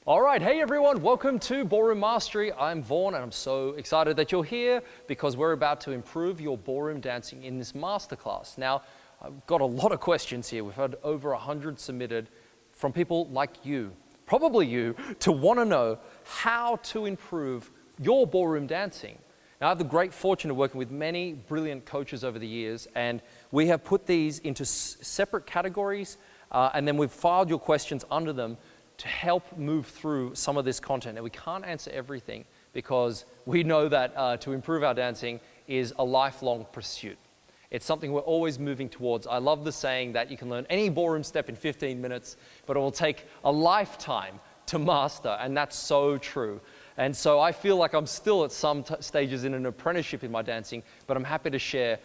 All right, hey everyone, welcome to Ballroom Mastery. I'm Vaughn and I'm so excited that you're here because we're about to improve your ballroom dancing in this masterclass. Now, I've got a lot of questions here. We've had over 100 submitted from people like you, probably you, to want to know how to improve your ballroom dancing. Now, I have the great fortune of working with many brilliant coaches over the years, and we have put these into separate categories, and then we've filed your questions under them to help move through some of this content. Now, we can't answer everything because we know that to improve our dancing is a lifelong pursuit. It's something we're always moving towards. I love the saying that you can learn any ballroom step in 15 minutes, but it will take a lifetime to master, and that's so true. And so I feel like I'm still at some stages in an apprenticeship in my dancing, but I'm happy to share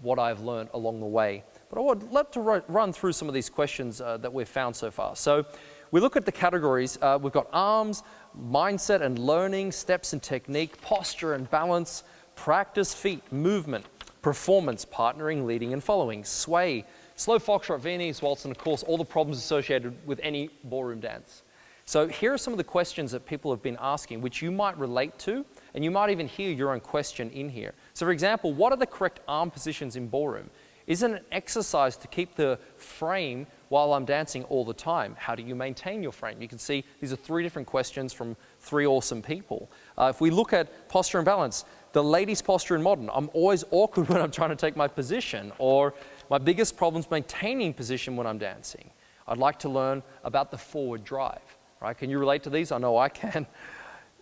what I've learned along the way. But I would love to run through some of these questions that we've found so far. So we look at the categories. We've got arms, mindset and learning, steps and technique, posture and balance, practice, feet, movement, performance, partnering, leading and following, sway, slow foxtrot, Viennese waltz, and of course all the problems associated with any ballroom dance. So here are some of the questions that people have been asking, which you might relate to, and you might even hear your own question in here. So for example, what are the correct arm positions in ballroom? Is it an exercise to keep the frame while I'm dancing all the time? How do you maintain your frame? You can see these are 3 different questions from 3 awesome people. If we look at posture and balance, the ladies' posture in modern, I'm always awkward when I'm trying to take my position, or my biggest problem is maintaining position when I'm dancing. I'd like to learn about the forward drive, right? Can you relate to these? I know I can.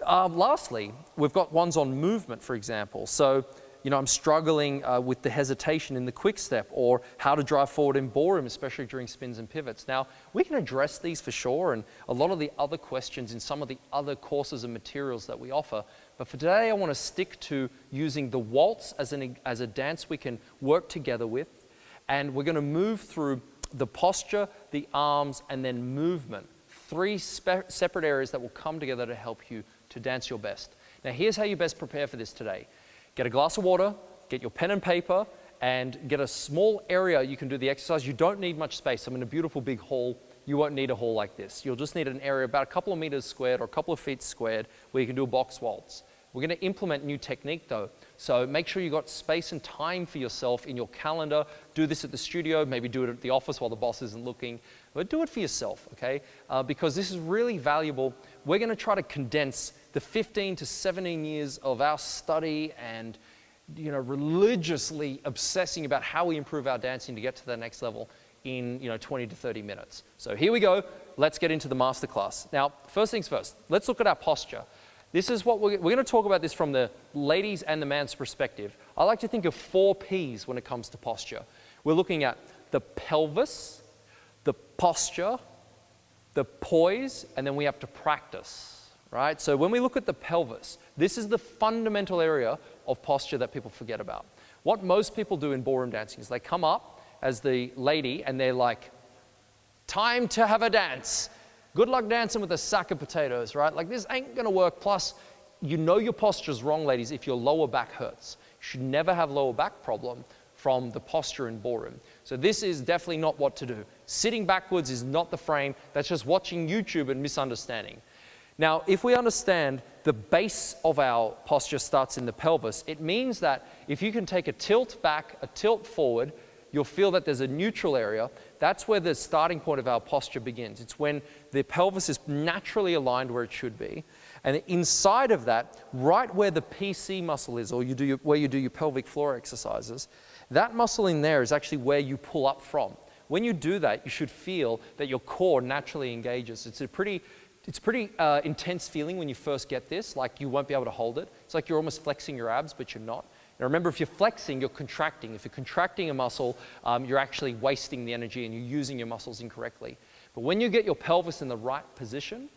Lastly, we've got ones on movement, for example. So, I'm struggling with the hesitation in the quick step, or how to drive forward in ballroom, especially during spins and pivots. Now, we can address these for sure, and a lot of the other questions in some of the other courses and materials that we offer. But for today, I want to stick to using the waltz as a dance we can work together with. And we're going to move through the posture, the arms, and then movement. 3 separate areas that will come together to help you to dance your best. Now, here's how you best prepare for this today. Get a glass of water, get your pen and paper, and get a small area you can do the exercise. You don't need much space. I'm in a beautiful big hall. You won't need a hall like this. You'll just need an area about a couple of meters squared or a couple of feet squared where you can do a box waltz. We're going to implement new technique though. So make sure you've got space and time for yourself in your calendar. Do this at the studio, maybe do it at the office while the boss isn't looking. But do it for yourself, okay? Because this is really valuable. We're going to try to condense the 15 to 17 years of our study and religiously obsessing about how we improve our dancing to get to the next level in 20 to 30 minutes. So here we go. Let's get into the masterclass. Now, first things first, let's look at our posture. This is what we're going to talk about this from the ladies and the man's perspective. I like to think of 4 P's when it comes to posture. We're looking at the pelvis, the posture, the poise, and then we have to practice, right? So when we look at the pelvis, this is the fundamental area of posture that people forget about. What most people do in ballroom dancing is they come up as the lady and they're like, time to have a dance. Good luck dancing with a sack of potatoes, right? Like, this ain't gonna work. Plus, your posture's wrong, ladies, if your lower back hurts. You should never have lower back problem from the posture in ballroom. So this is definitely not what to do. Sitting backwards is not the frame. That's just watching YouTube and misunderstanding. Now, if we understand the base of our posture starts in the pelvis, it means that if you can take a tilt back, a tilt forward, you'll feel that there's a neutral area. That's where the starting point of our posture begins. It's when the pelvis is naturally aligned where it should be. And inside of that, right where the PC muscle is, or where you do your pelvic floor exercises, that muscle in there is actually where you pull up from. When you do that, you should feel that your core naturally engages. It's a pretty intense feeling when you first get this, like you won't be able to hold it. It's like you're almost flexing your abs, but you're not. Now remember, if you're flexing, you're contracting. If you're contracting a muscle, you're actually wasting the energy and you're using your muscles incorrectly. But when you get your pelvis in the right position,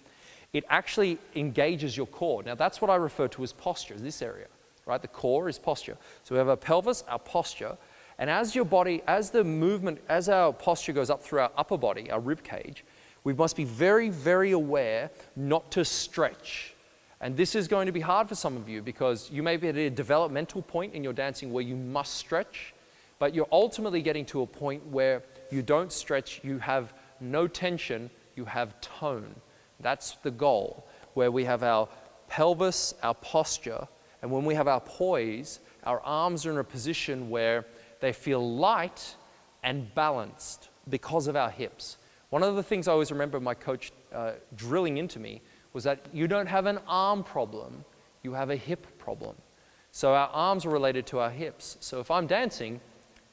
it actually engages your core. Now that's what I refer to as posture, this area, right? The core is posture. So we have our pelvis, our posture, and as our posture goes up through our upper body, our rib cage, we must be very, very aware not to stretch. And this is going to be hard for some of you because you may be at a developmental point in your dancing where you must stretch, but you're ultimately getting to a point where you don't stretch, you have no tension, you have tone. That's the goal, where we have our pelvis, our posture, and when we have our poise, our arms are in a position where they feel light and balanced because of our hips. One of the things I always remember my coach drilling into me was that you don't have an arm problem, you have a hip problem. So our arms are related to our hips. So if I'm dancing,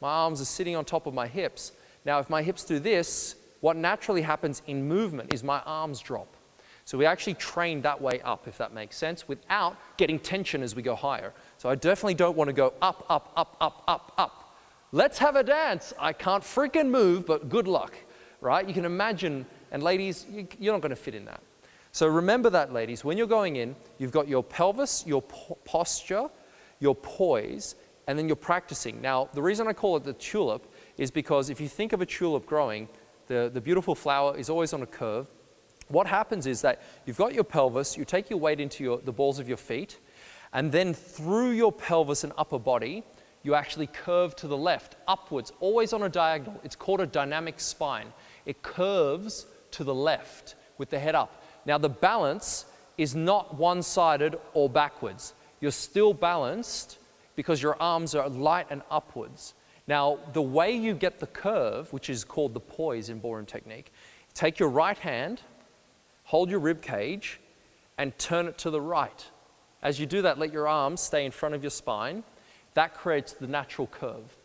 my arms are sitting on top of my hips. Now if my hips do this, what naturally happens in movement is my arms drop. So we actually train that way up, if that makes sense, without getting tension as we go higher. So I definitely don't want to go up, up, up, up, up, up. Let's have a dance. I can't freaking move, but good luck, right? You can imagine, and ladies, you're not going to fit in that. So remember that, ladies, when you're going in, you've got your pelvis, your posture, your poise, and then you're practicing. Now, the reason I call it the tulip is because if you think of a tulip growing, the beautiful flower is always on a curve. What happens is that you've got your pelvis, you take your weight into the balls of your feet, and then through your pelvis and upper body, you actually curve to the left, upwards, always on a diagonal. It's called a dynamic spine. It curves to the left with the head up. Now the balance is not one-sided or backwards. You're still balanced because your arms are light and upwards. Now the way you get the curve, which is called the poise in ballroom technique, take your right hand, hold your rib cage, and turn it to the right. As you do that, let your arms stay in front of your spine. That creates the natural curve.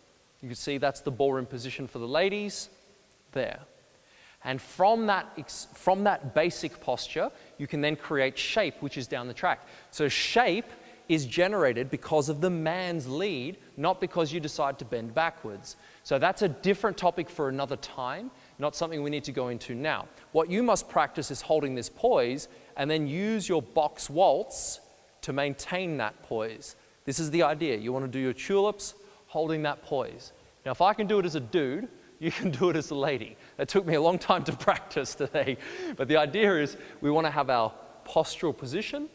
You can see that's the ballroom position for the ladies, there. And from that basic posture, you can then create shape, which is down the track. So shape is generated because of the man's lead, not because you decide to bend backwards. So that's a different topic for another time, not something we need to go into now. What you must practice is holding this poise and then use your box waltz to maintain that poise. This is the idea. You want to do your tulips holding that poise. Now, if I can do it as a dude, you can do it as a lady. That took me a long time to practice today. But the idea is we want to have our postural position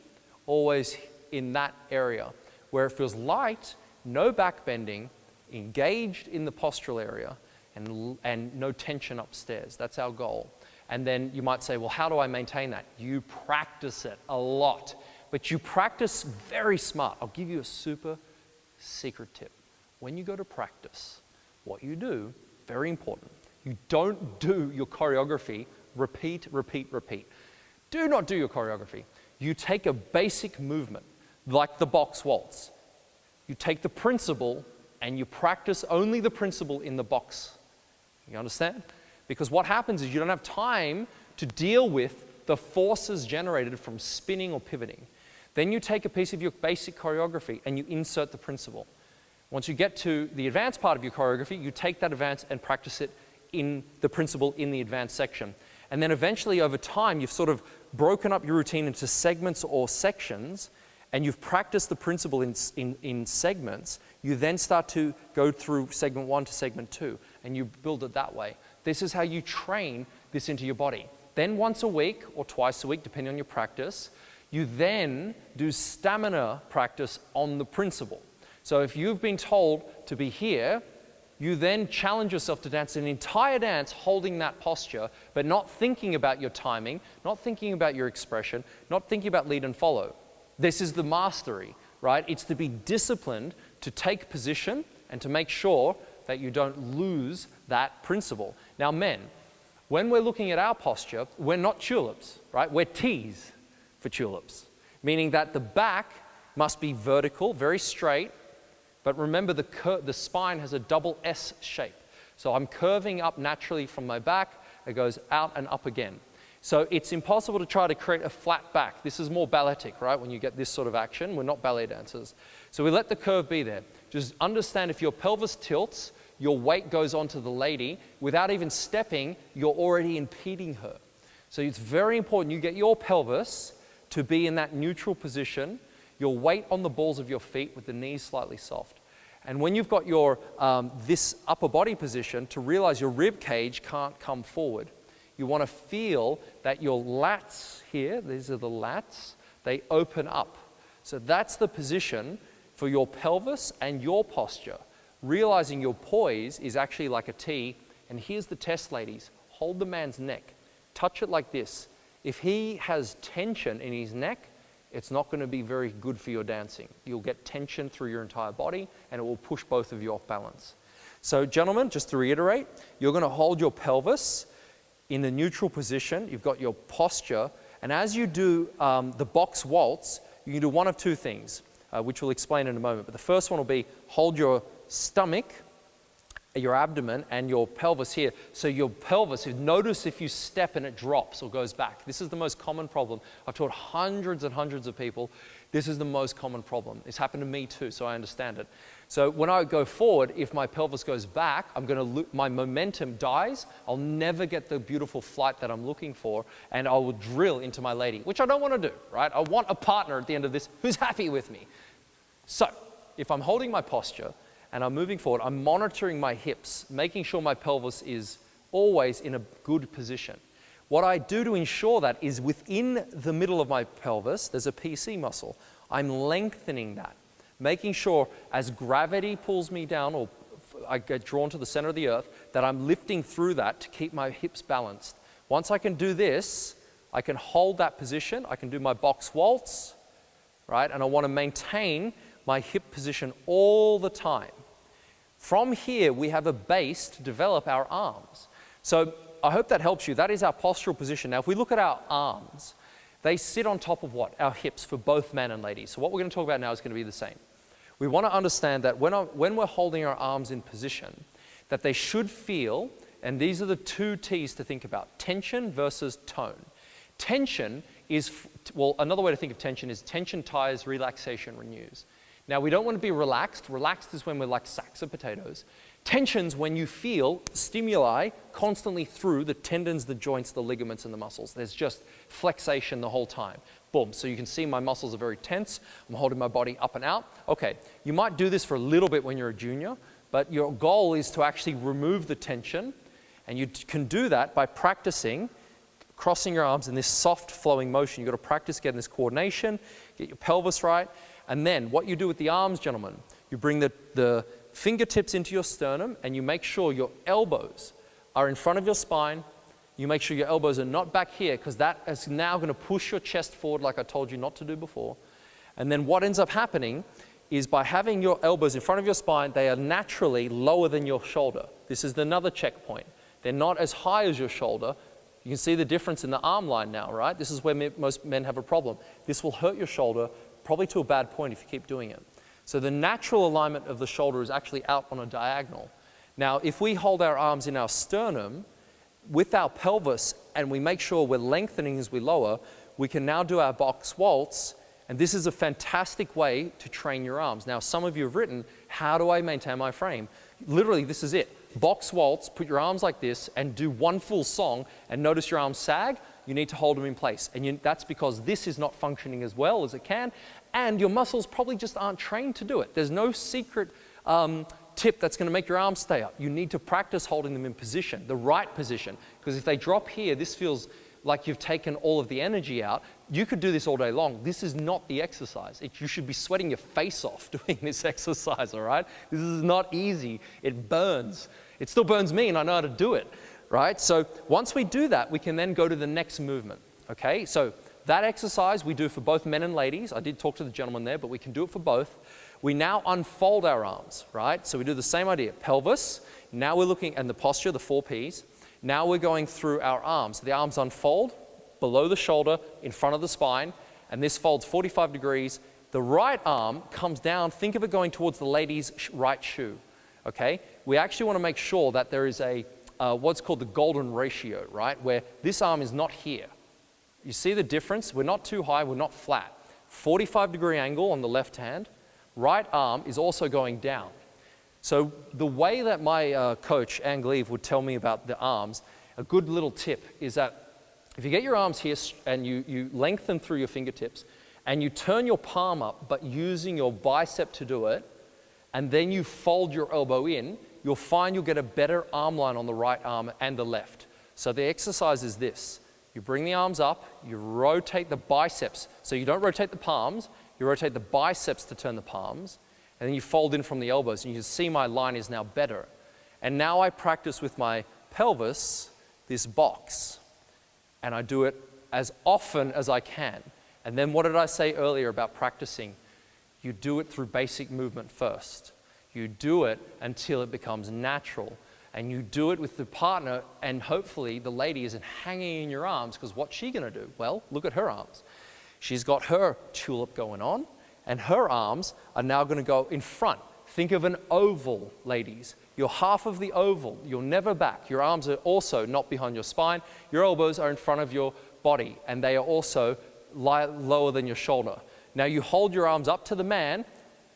always in that area where it feels light, no back bending, engaged in the postural area, and no tension upstairs. That's our goal. And then you might say, well, how do I maintain that? You practice it a lot, but you practice very smart. I'll give you a super secret tip. When you go to practice, what you do, very important, you don't do your choreography, repeat, repeat, repeat. Do not do your choreography. You take a basic movement, like the box waltz. You take the principle and you practice only the principle in the box. You understand? Because what happens is you don't have time to deal with the forces generated from spinning or pivoting. Then you take a piece of your basic choreography and you insert the principle. Once you get to the advanced part of your choreography, you take that advance and practice it in the principle in the advanced section. And then eventually over time, you've sort of broken up your routine into segments or sections, and you've practiced the principle in segments. You then start to go through segment 1 to segment 2, and you build it that way. This is how you train this into your body. Then once a week or twice a week, depending on your practice, you then do stamina practice on the principle. So if you've been told to be here, you then challenge yourself to dance an entire dance holding that posture, but not thinking about your timing, not thinking about your expression, not thinking about lead and follow. This is the mastery, right? It's to be disciplined, to take position, and to make sure that you don't lose that principle. Now, men, when we're looking at our posture, we're not tulips, right? We're T's for tulips, meaning that the back must be vertical, very straight, but remember the spine has a double S shape. So I'm curving up naturally from my back, it goes out and up again. So it's impossible to try to create a flat back. This is more balletic, right? When you get this sort of action, we're not ballet dancers. So we let the curve be there. Just understand if your pelvis tilts, your weight goes onto the lady. Without even stepping, you're already impeding her. So it's very important you get your pelvis to be in that neutral position, your weight on the balls of your feet with the knees slightly soft. And when you've got your this upper body position, to realize your rib cage can't come forward. You want to feel that your lats here, these are the lats, they open up. So that's the position for your pelvis and your posture. Realizing your poise is actually like a T. And here's the test, ladies. Hold the man's neck. Touch it like this. If he has tension in his neck, it's not going to be very good for your dancing. You'll get tension through your entire body, and it will push both of you off balance. So gentlemen, just to reiterate, you're going to hold your pelvis in a neutral position. You've got your posture, and as you do the box waltz, you can do one of two things, which we'll explain in a moment. But the first one will be hold your stomach, your abdomen, and your pelvis here. So your pelvis, notice if you step and it drops or goes back. This is the most common problem. I've taught hundreds and hundreds of people. This is the most common problem. It's happened to me too, so I understand it. So when I go forward, if my pelvis goes back, my momentum dies. I'll never get the beautiful flight that I'm looking for, and I will drill into my lady, which I don't want to do, right? I want a partner at the end of this who's happy with me. So if I'm holding my posture and I'm moving forward, I'm monitoring my hips, making sure my pelvis is always in a good position. What I do to ensure that is within the middle of my pelvis, there's a PC muscle. I'm lengthening that, making sure as gravity pulls me down or I get drawn to the center of the earth, that I'm lifting through that to keep my hips balanced. Once I can do this, I can hold that position. I can do my box waltz, right? And I want to maintain my hip position all the time. From here, we have a base to develop our arms. So I hope that helps you. That is our postural position. Now, if we look at our arms, they sit on top of what? Our hips for both men and ladies. So what we're going to talk about now is going to be the same. We want to understand that when we're holding our arms in position, that they should feel, and these are the two T's to think about, tension versus tone. Tension is, well, another way to think of tension is tension tires, relaxation renews. Now, we don't want to be relaxed. Relaxed is when we're like sacks of potatoes. Tension's when you feel stimuli constantly through the tendons, the joints, the ligaments, and the muscles. There's just flexation the whole time. Boom. So you can see my muscles are very tense. I'm holding my body up and out. Okay, you might do this for a little bit when you're a junior, but your goal is to actually remove the tension, and you can do that by practicing crossing your arms in this soft flowing motion. You've got to practice getting this coordination, get your pelvis right. And then what you do with the arms, gentlemen, you bring the fingertips into your sternum and you make sure your elbows are in front of your spine. You make sure your elbows are not back here, because that is now going to push your chest forward like I told you not to do before. And then what ends up happening is by having your elbows in front of your spine, they are naturally lower than your shoulder. This is another checkpoint. They're not as high as your shoulder. You can see the difference in the arm line now, right? This is where most men have a problem. This will hurt your shoulder, probably to a bad point if you keep doing it. So the natural alignment of the shoulder is actually out on a diagonal. Now, if we hold our arms in our sternum with our pelvis and we make sure we're lengthening as we lower, we can now do our box waltz, and this is a fantastic way to train your arms. Now, some of you have written, how do I maintain my frame? Literally, this is it. Box waltz, put your arms like this and do one full song, and notice your arms sag. You need to hold them in place. And that's because this is not functioning as well as it can, and your muscles probably just aren't trained to do it. There's no secret tip that's going to make your arms stay up. You need to practice holding them in position, the right position, because if they drop here, this feels like you've taken all of the energy out. You could do this all day long. This is not the exercise. You should be sweating your face off doing this exercise, all right? This is not easy. It burns. It still burns me, and I know how to do it, right? So once we do that, we can then go to the next movement, okay? So that exercise we do for both men and ladies. I did talk to the gentleman there, but we can do it for both. We now unfold our arms, right? So we do the same idea. Pelvis. Now we're looking at the posture, the 4 Ps. Now we're going through our arms. The arms unfold below the shoulder, in front of the spine, and this folds 45 degrees. The right arm comes down. Think of it going towards the lady's right shoe, okay? We actually want to make sure that there is a what's called the golden ratio, right? Where this arm is not here. You see the difference? We're not too high, we're not flat. 45-degree angle on the left hand. Right arm is also going down. So the way that my coach, Ann Gleave, would tell me about the arms, a good little tip is that if you get your arms here and you lengthen through your fingertips and you turn your palm up but using your bicep to do it, and then you fold your elbow in, you'll find you'll get a better arm line on the right arm and the left. So the exercise is this. You bring the arms up, you rotate the biceps. So you don't rotate the palms, you rotate the biceps to turn the palms, and then you fold in from the elbows, and you can see my line is now better. And now I practice with my pelvis, this box, and I do it as often as I can. And then what did I say earlier about practicing? You do it through basic movement first. You do it until it becomes natural. And you do it with the partner, and hopefully the lady isn't hanging in your arms, because what's she going to do? Well, look at her arms. She's got her tulip going on, and her arms are now going to go in front. Think of an oval, ladies. You're half of the oval. You're never back. Your arms are also not behind your spine. Your elbows are in front of your body, and they are also lower than your shoulder. Now you hold your arms up to the man,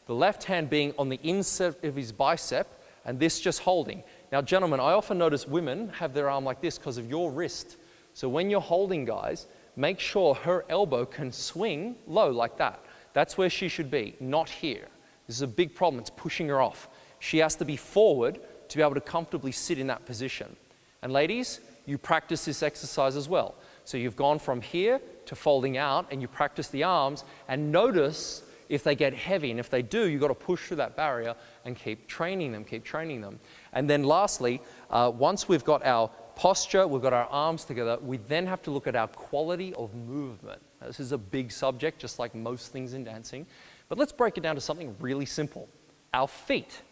the left hand being on the inside of his bicep, and this just holding. Now, gentlemen, I often notice women have their arm like this because of your wrist. So when you're holding, guys, make sure her elbow can swing low like that. That's where she should be, not here. This is a big problem. It's pushing her off. She has to be forward to be able to comfortably sit in that position. And ladies, you practice this exercise as well. So you've gone from here to folding out, and you practice the arms, and notice if they get heavy, and if they do, you've got to push through that barrier and keep training them, keep training them. And then lastly, once we've got our posture, we've got our arms together, we then have to look at our quality of movement. Now, this is a big subject, just like most things in dancing, but let's break it down to something really simple. Our feet.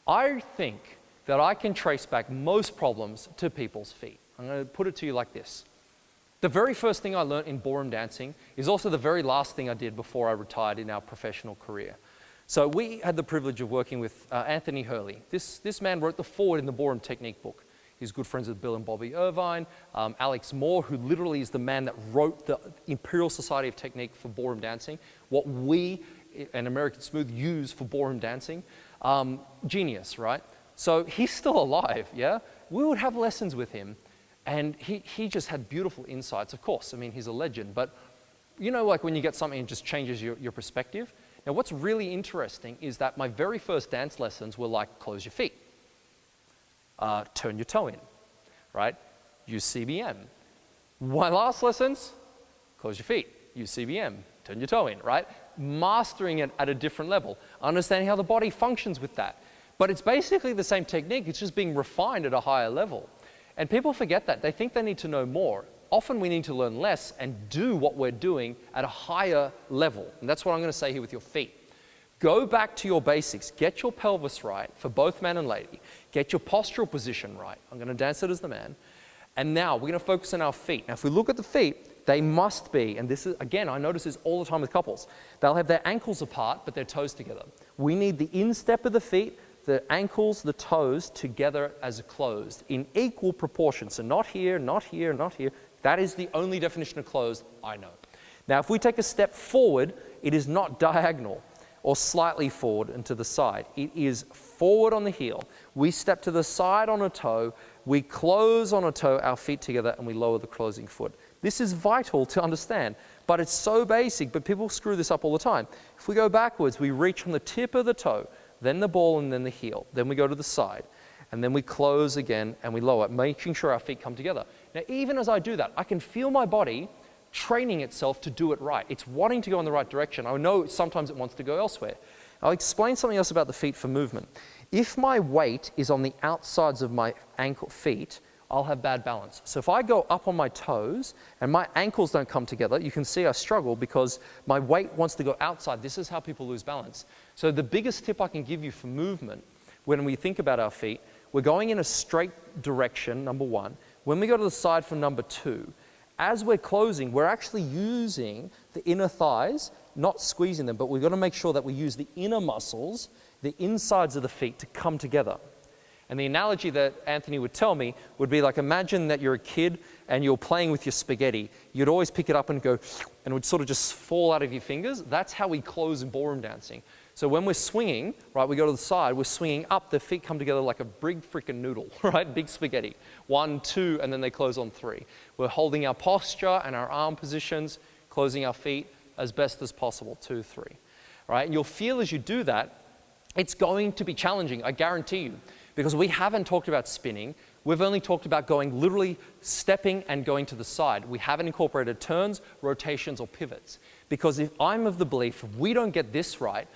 I think that I can trace back most problems to people's feet. I'm going to put it to you like this. The very first thing I learned in ballroom dancing is also the very last thing I did before I retired in our professional career. So we had the privilege of working with Anthony Hurley. This man wrote the foreword in the ballroom technique book. He's good friends with Bill and Bobby Irvine, Alex Moore, who literally is the man that wrote the Imperial Society of Technique for ballroom dancing, what we and American Smooth use for ballroom dancing. Genius, right? So he's still alive, yeah? We would have lessons with him. And he just had beautiful insights, of course. I mean, he's a legend. But you know, like when you get something and it just changes your perspective? Now, what's really interesting is that my very first dance lessons were like, close your feet. Turn your toe in, right? Use CBM. My last lessons, close your feet. Use CBM. Turn your toe in, right? Mastering it at a different level. Understanding how the body functions with that. But it's basically the same technique. It's just being refined at a higher level. And people forget that. They think they need to know more. Often we need to learn less and do what we're doing at a higher level. And that's what I'm going to say here with your feet. Go back to your basics. Get your pelvis right for both man and lady. Get your postural position right. I'm going to dance it as the man. And now we're going to focus on our feet. Now, if we look at the feet, they must be, and this is, again, I notice this all the time with couples. They'll have their ankles apart, but their toes together. We need the instep of the feet, the ankles, the toes together as closed in equal proportion. So not here, not here, not here. That is the only definition of closed I know. Now, if we take a step forward, it is not diagonal or slightly forward and to the side. It is forward on the heel. We step to the side on a toe, we close on a toe, our feet together, and we lower the closing foot. This is vital to understand, but it's so basic, but people screw this up all the time. If we go backwards, we reach from the tip of the toe, then the ball, and then the heel. Then we go to the side, and then we close again, and we lower, making sure our feet come together. Now, even as I do that, I can feel my body training itself to do it right. It's wanting to go in the right direction. I know sometimes it wants to go elsewhere. I'll explain something else about the feet for movement. If my weight is on the outsides of my feet, I'll have bad balance. So if I go up on my toes and my ankles don't come together, you can see I struggle because my weight wants to go outside. This is how people lose balance. So the biggest tip I can give you for movement, when we think about our feet, we're going in a straight direction, number one. When we go to the side for number two, as we're closing, we're actually using the inner thighs, not squeezing them, but we've got to make sure that we use the inner muscles, the insides of the feet to come together. And the analogy that Anthony would tell me would be like, imagine that you're a kid and you're playing with your spaghetti. You'd always pick it up and go, and it would sort of just fall out of your fingers. That's how we close in ballroom dancing. So when we're swinging, right, we go to the side, we're swinging up, the feet come together like a big freaking noodle, right? Big spaghetti. 1, 2, and then they close on 3. We're holding our posture and our arm positions, closing our feet as best as possible, 2, 3. Right? And you'll feel as you do that, it's going to be challenging, I guarantee you. Because we haven't talked about spinning. We've only talked about going literally stepping and going to the side. We haven't incorporated turns, rotations, or pivots. Because if I'm of the belief, if we don't get this right,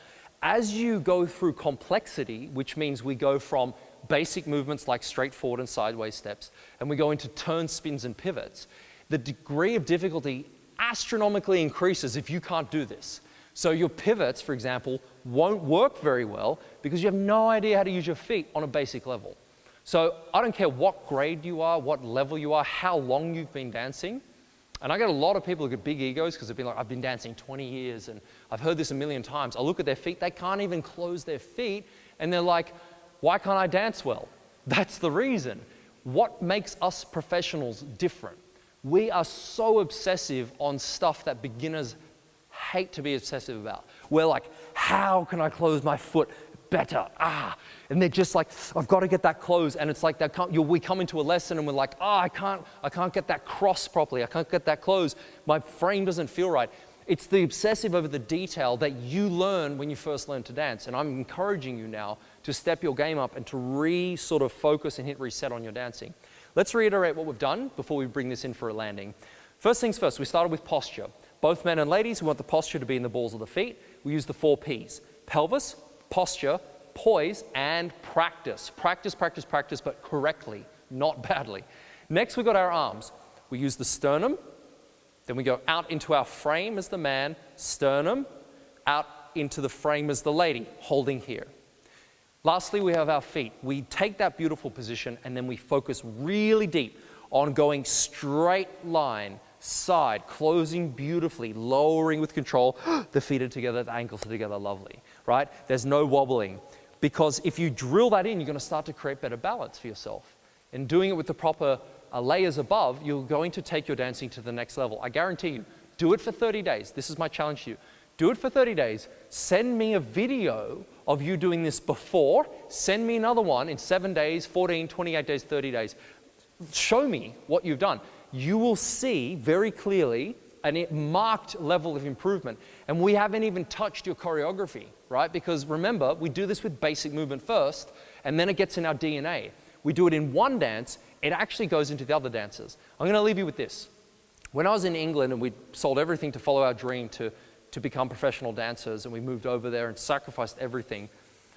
as you go through complexity, which means we go from basic movements like straight forward and sideways steps, and we go into turns, spins, and pivots, the degree of difficulty astronomically increases if you can't do this. So your pivots, for example, won't work very well because you have no idea how to use your feet on a basic level. So I don't care what grade you are, what level you are, how long you've been dancing. And I get a lot of people who get big egos because they've been like, I've been dancing 20 years and I've heard this a million times. I look at their feet, they can't even close their feet. And they're like, why can't I dance well? That's the reason. What makes us professionals different? We are so obsessive on stuff that beginners hate to be obsessive about. We're like, how can I close my foot better? And they're just like, I've got to get that closed. And it's like we come into a lesson and we're like, I can't get that cross properly. I can't get that closed. My frame doesn't feel right. It's the obsessive over the detail that you learn when you first learn to dance. And I'm encouraging you now to step your game up and to sort of focus and hit reset on your dancing. Let's reiterate what we've done before we bring this in for a landing. First things first, we started with posture. Both men and ladies, we want the posture to be in the balls of the feet. We use the 4 Ps: pelvis, posture, poise, and practice. Practice, practice, practice, but correctly, not badly. Next, we got our arms. We use the sternum. Then we go out into our frame as the man, sternum, out into the frame as the lady, holding here. Lastly, we have our feet. We take that beautiful position and then we focus really deep on going straight line, side, closing beautifully, lowering with control. The feet are together, the ankles are together, lovely, right? There's no wobbling. Because if you drill that in, you're going to start to create better balance for yourself. And doing it with the proper layers above, you're going to take your dancing to the next level. I guarantee you, do it for 30 days. This is my challenge to you. Do it for 30 days. Send me a video of you doing this before. Send me another one in 7 days, 14, 28 days, 30 days. Show me what you've done. You will see very clearly a marked level of improvement. And we haven't even touched your choreography, right? Because remember, we do this with basic movement first, and then it gets in our DNA. We do it in one dance, it actually goes into the other dances. I'm going to leave you with this. When I was in England and we sold everything to follow our dream to become professional dancers, and we moved over there and sacrificed everything,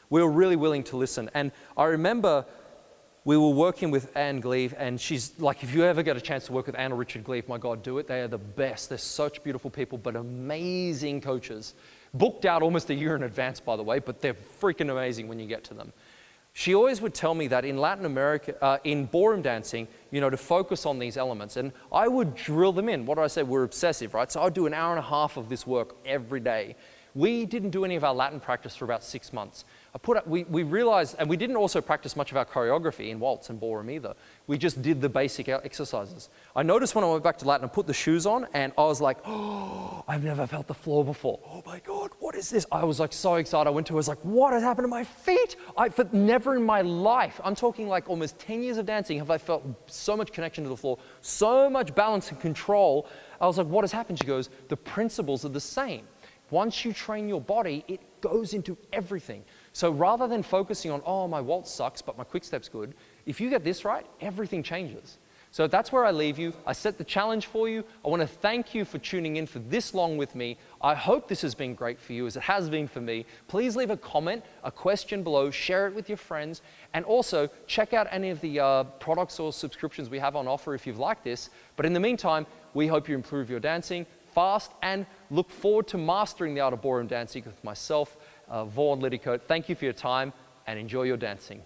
we were really willing to listen. And I remember we were working with Anne Gleave, and she's like, if you ever get a chance to work with Anne or Richard Gleave, my God, do it. They are the best. They're such beautiful people, but amazing coaches. Booked out almost a year in advance, by the way, but they're freaking amazing when you get to them. She always would tell me that in Latin America, in ballroom dancing, to focus on these elements. And I would drill them in. What do I say? We're obsessive, right? So I'd do an hour and a half of this work every day. We didn't do any of our Latin practice for about 6 months. We realized, and we didn't also practice much of our choreography in waltz and ballroom either. We just did the basic exercises. I noticed when I went back to Latin, I put the shoes on and I was like, oh, I've never felt the floor before. Oh my God, what is this? I was like so excited. I was like, what has happened to my feet? Never in my life, I'm talking like almost 10 years of dancing, have I felt so much connection to the floor, so much balance and control. I was like, what has happened? She goes, the principles are the same. Once you train your body, it goes into everything. So rather than focusing on, oh, my waltz sucks, but my quick step's good, if you get this right, everything changes. So that's where I leave you. I set the challenge for you. I want to thank you for tuning in for this long with me. I hope this has been great for you as it has been for me. Please leave a comment, a question below, share it with your friends, and also check out any of the products or subscriptions we have on offer if you've liked this. But in the meantime, we hope you improve your dancing fast and look forward to mastering the art of ballroom dancing with myself, Vaughan Liddicoat. Thank you for your time and enjoy your dancing.